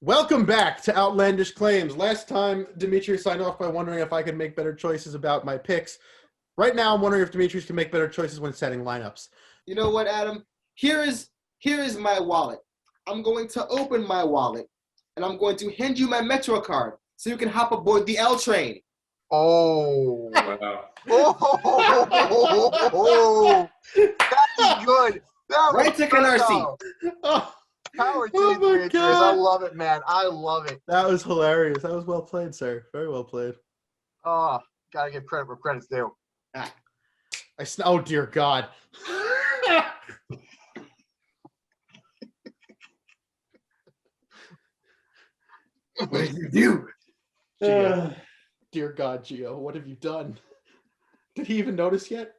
Welcome back to Outlandish Claims. Last time, Demetrius signed off by wondering if I could make better choices about my picks. Right now, I'm wondering if Demetrius can make better choices when setting lineups. You know what, Adam? Here is my wallet. I'm going to open my wallet, and I'm going to hand you my Metro card so you can hop aboard the L train. Oh. Wow. Oh, that is good. That Right to NRC. Oh, Power to Oh you, my Demetrius. God. I love it, man. I love it. that was hilarious. That was well played, sir. Very well played. Oh, gotta give credit where credit's due. Oh, dear God. What did you do? Gio. Dear God, Gio, what have you done? Did he even notice yet?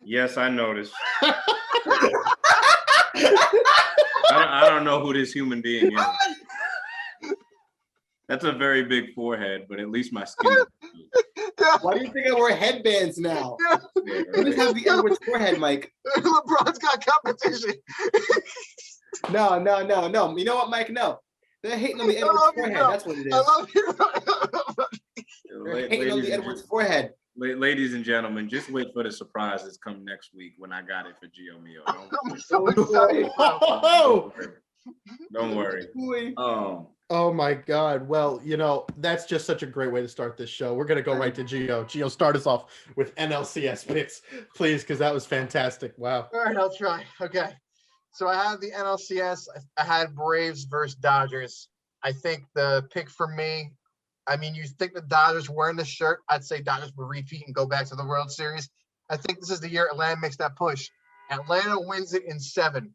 Yes, I noticed. I don't know who this human being is. That's a very big forehead, but at least my skin. Why do you think I wear headbands now? Yeah, You just have the Edwards forehead, Mike. LeBron's got competition. No. You know what, Mike? No. They're hating on the I Edwards love you, forehead. bro. That's what it I is. love you. They're hating on the Edwards forehead. Ladies and gentlemen, just wait for the surprises come next week when I got it for Gio Mio. I'm so excited. Oh! Don't worry. Oh my God. Well, that's just such a great way to start this show. We're going to go right to Gio. Gio, start us off with NLCS picks, please, because that was fantastic. Wow. All right, I'll try. Okay. So I have the NLCS. I had Braves versus Dodgers. I think the pick for me, you think the Dodgers wearing this shirt, I'd say Dodgers will repeat and go back to the World Series. I think this is the year Atlanta makes that push. Atlanta wins it in 7.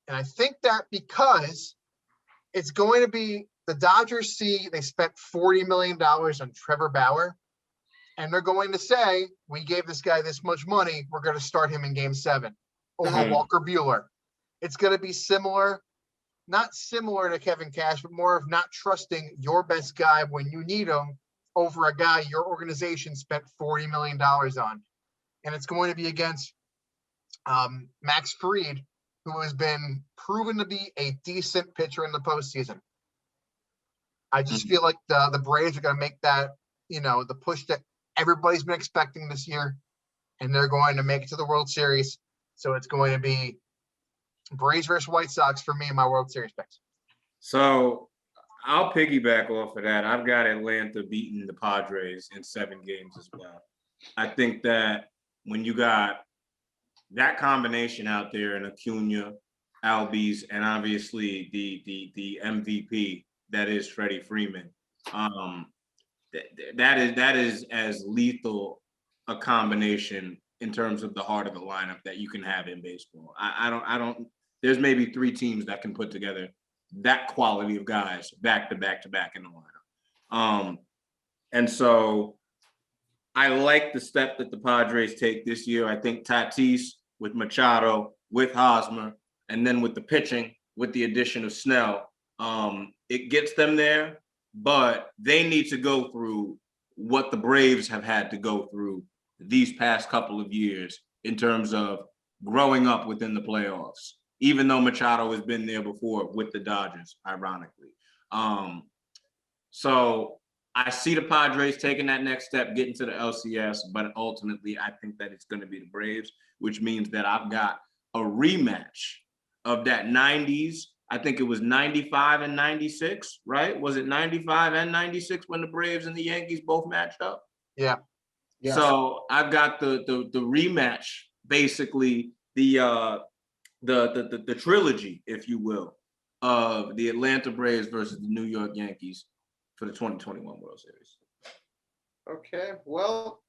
And I think that because it's going to be the Dodgers they spent $40 million on Trevor Bauer, and they're going to say, we gave this guy this much money, we're going to start him in Game 7 over Walker Buehler. It's going to be similar, not similar to Kevin Cash, but more of not trusting your best guy when you need him over a guy your organization spent $40 million on. And it's going to be against Max Fried, who has been proven to be a decent pitcher in the postseason. I just feel like the Braves are going to make that, the push that everybody's been expecting this year, and they're going to make it to the World Series. So it's going to be Braves versus White Sox for me in my World Series picks. So I'll piggyback off of that. I've got Atlanta beating the Padres in 7 games as well. I think that when you got that combination out there in Acuna, Albies, and obviously the MVP that is Freddie Freeman, that is as lethal a combination in terms of the heart of the lineup that you can have in baseball. I don't. There's maybe 3 teams that can put together that quality of guys back to back in the lineup. And so I like the step that the Padres take this year. I think Tatis with Machado, with Hosmer, and then with the pitching, with the addition of Snell, it gets them there, but they need to go through what the Braves have had to go through these past couple of years in terms of growing up within the playoffs, even though Machado has been there before with the Dodgers, ironically. So I see the Padres taking that next step, getting to the LCS, but ultimately I think that it's going to be the Braves, which means that I've got a rematch of that 90s. I think it was 95 and 96, right? Was it 95 and 96 when the Braves and the Yankees both matched up? Yeah. Yes. So I've got the rematch, basically the trilogy, if you will, of the Atlanta Braves versus the New York Yankees for the 2021 World Series. Okay, well,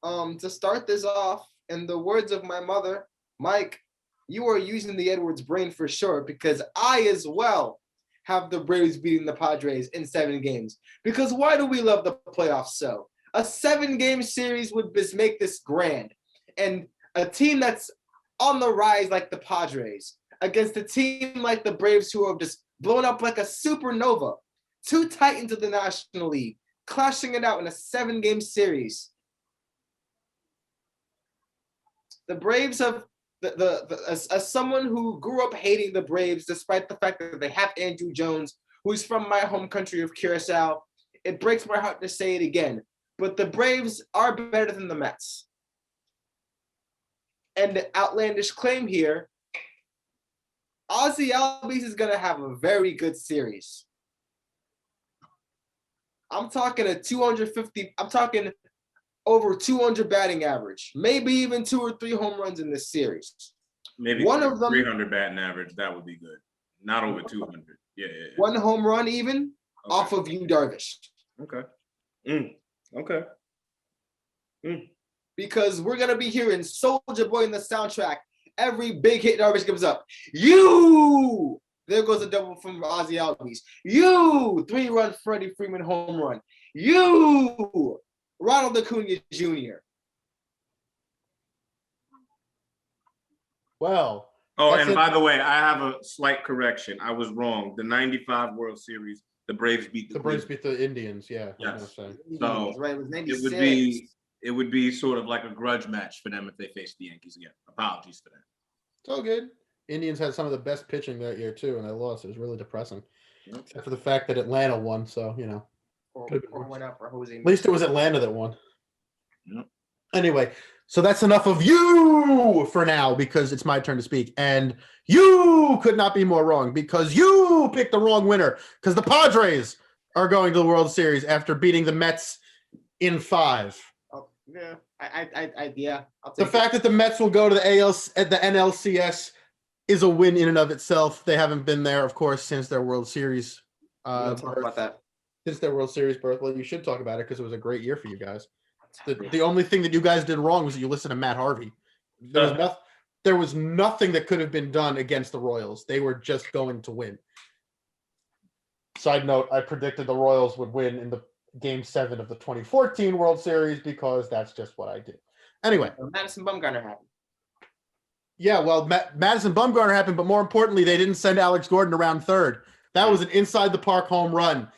to start this off, in the words of my mother, Mike, you are using the Edwards brain for sure, because I as well have the Braves beating the Padres in 7 games. Because why do we love the playoffs so? A 7-game series would just make this grand. And a team that's on the rise like the Padres against a team like the Braves who have just blown up like a supernova, 2 titans of the National League, clashing it out in a 7-game series. The Braves have, as someone who grew up hating the Braves, despite the fact that they have Andrew Jones, who's from my home country of Curacao. It breaks my heart to say it again, but the Braves are better than the Mets. And the outlandish claim here, Ozzy Albies is going to have a very good series. I'm talking over 200 batting average, maybe even 2 or 3 home runs in this series. Maybe one of them 300 batting average. That would be good. Not over 200. Yeah. One home run even off of Yu Darvish. Okay. Okay. Because we're gonna be hearing Soulja Boy in the soundtrack. Every big hit Darvish gives up. You. There goes a double from Ozzy Albies. You. 3-run Freddie Freeman home run. You. Ronald Acuna Jr. Well. Oh, and by the way, I have a slight correction. I was wrong. The 95 World Series, the Braves beat the Indians, yeah. Yes. So right, it would be sort of like a grudge match for them if they faced the Yankees again. Apologies for that. It's all good. Indians had some of the best pitching that year too, and they lost. It was really depressing. Except for the fact that Atlanta won, so or went out for Jose. At least it was Atlanta that won. Yep. Anyway, so that's enough of you for now because it's my turn to speak. And you could not be more wrong because you picked the wrong winner because the Padres are going to the World Series after beating the Mets in 5. Oh, yeah. Yeah. The fact that the Mets will go to the NLCS is a win in and of itself. They haven't been there, of course, since their World Series talk about that. Since their World Series birth. Well, you should talk about it because it was a great year for you guys. The only thing that you guys did wrong was that you listened to Matt Harvey. There was nothing that could have been done against the Royals. They were just going to win. Side note, I predicted the Royals would win in the Game 7 of the 2014 World Series because that's just what I did. Anyway. Madison Bumgarner happened. Yeah, well, Madison Bumgarner happened, but more importantly, they didn't send Alex Gordon around third. That was an inside-the-park home run,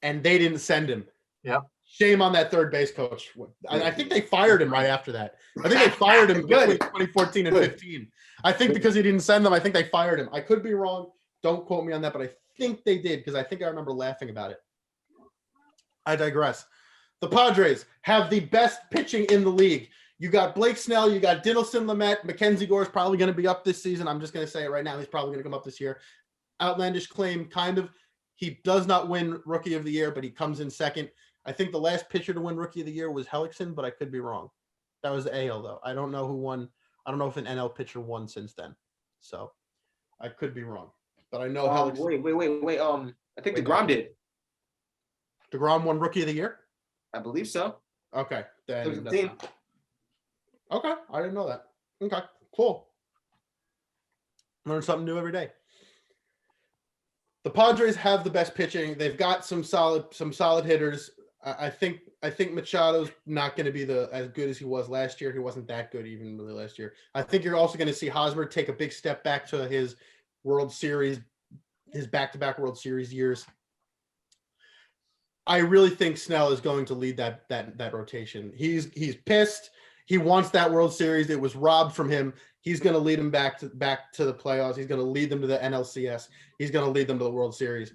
and they didn't send him. Yep. Shame on that third base coach. I think they fired him right after that. I think they fired him between 2014 and 15. I think because he didn't send them, I think they fired him. I could be wrong. Don't quote me on that, but I think they did because I think I remember laughing about it. I digress. The Padres have the best pitching in the league. You got Blake Snell, you got Dinelson Lamet, Mackenzie Gore is probably going to be up this season. I'm just going to say it right now. He's probably going to come up this year. Outlandish claim, kind of. He does not win Rookie of the Year, but he comes in second. I think the last pitcher to win Rookie of the Year was Hellickson, but I could be wrong. That was the AL, though. I don't know who won. I don't know if an NL pitcher won since then. So I could be wrong. But I know Hellickson. Wait. I think DeGrom did. DeGrom won Rookie of the Year? I believe so. Okay. Then team. Okay. I didn't know that. Okay. Cool. Learn something new every day. The Padres have the best pitching. They've got some solid hitters. I think Machado's not going to be as good as he was last year. He wasn't that good even really last year. I think you're also going to see Hosmer take a big step back to his World Series, his back-to-back World Series years. I really think Snell is going to lead that rotation. He's pissed. He wants that World Series. It was robbed from him. He's going to lead them back to the playoffs. He's going to lead them to the NLCS. He's going to lead them to the World Series.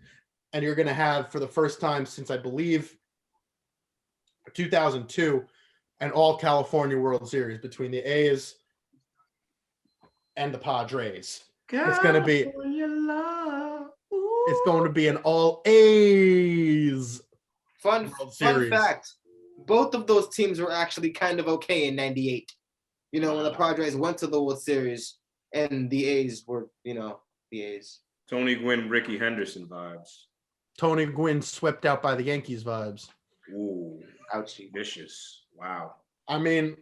And you're going to have, for the first time since I believe 2002, an all-California World Series between the A's and the Padres. It's going to be an all A's Fun fact. Both of those teams were actually kind of okay in 98. When the Padres went to the World Series and the A's were, the A's. Tony Gwynn, Ricky Henderson vibes. Tony Gwynn swept out by the Yankees vibes. Ooh, ouchie. Vicious. Wow. I mean,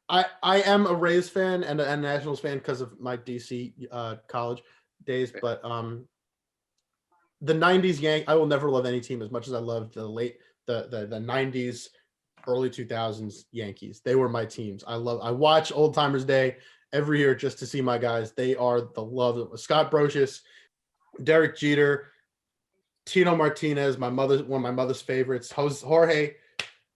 I am a Rays fan and a Nationals fan because of my DC college days, but the 90s I will never love any team as much as I loved the 90s, early 2000s Yankees. They were my teams. I watch Old Timers Day every year just to see my guys. They are the love of Scott Brocious, Derek Jeter, Tino Martinez, one of my mother's favorites, Jorge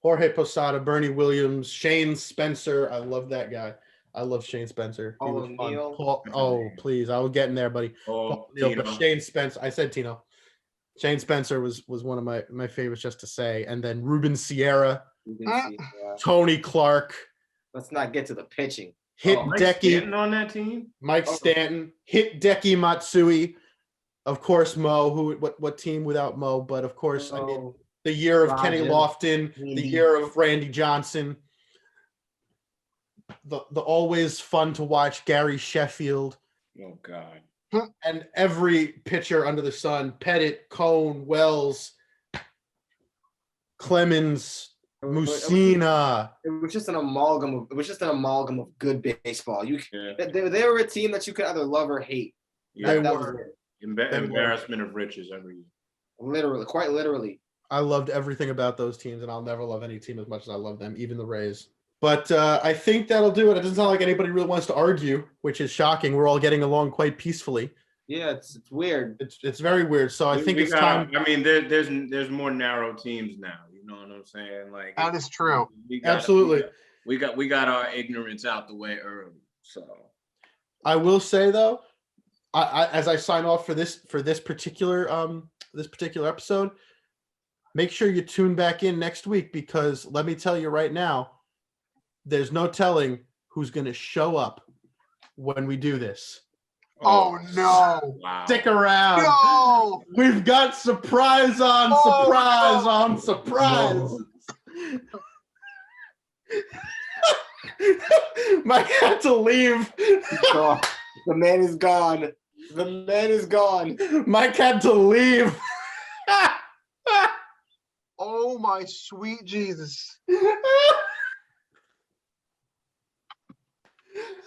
Posada, Bernie Williams, Shane Spencer. I love that guy. I love Shane Spencer. He was fun. Please. I will get in there, buddy. Oh, but Shane Spencer. I said Tino. Shane Spencer was one of my favorites just to say. And then Ruben Sierra, You can see, Tony Clark, let's not get to the pitching. Mike Hideki, Stanton on that team. Mike Oh. Stanton, Hideki Matsui, of course Mo. What team without Mo? But of course, I mean, the year of Kenny Roger. Lofton, the year of Randy Johnson, the always fun to watch Gary Sheffield, Oh God. and every pitcher under the sun: Pettit, Cone, Wells, Clemens, Mussina. It was just an amalgam of good baseball. Yeah. They were a team that you could either love or hate. Yeah. They That was were. it. Embarrassment of riches every year. Literally, quite literally. I loved everything about those teams, and I'll never love any team as much as I love them, even the Rays. But I think that'll do it. It doesn't sound like anybody really wants to argue, which is shocking. We're all getting along quite peacefully. Yeah, it's weird. It's very weird. So I think it's time. I mean, there's more narrow teams now. You know what I'm saying? Like That is true. Absolutely. We got our ignorance out the way early. So I will say though, I as I sign off for this particular episode, make sure you tune back in next week, because let me tell you right now, there's no telling who's going to show up when we do this. Oh no. Wow. Stick around. No. We've got surprise on Oh, surprise no. on surprise. Mike had to leave. The man is gone. The man is gone. Mike had to leave. Oh my sweet Jesus.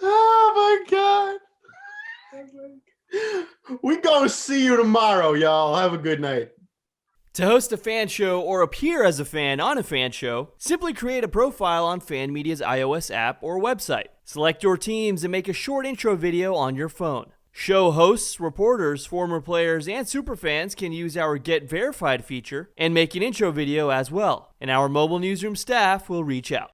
Oh my God. We gonna see you tomorrow, y'all. Have a good night. To host a fan show or appear as a fan on a fan show, simply create a profile on Fan Media's iOS app or website. Select your teams and make a short intro video on your phone. Show hosts, reporters, former players, and superfans can use our Get Verified feature and make an intro video as well, and our mobile newsroom staff will reach out.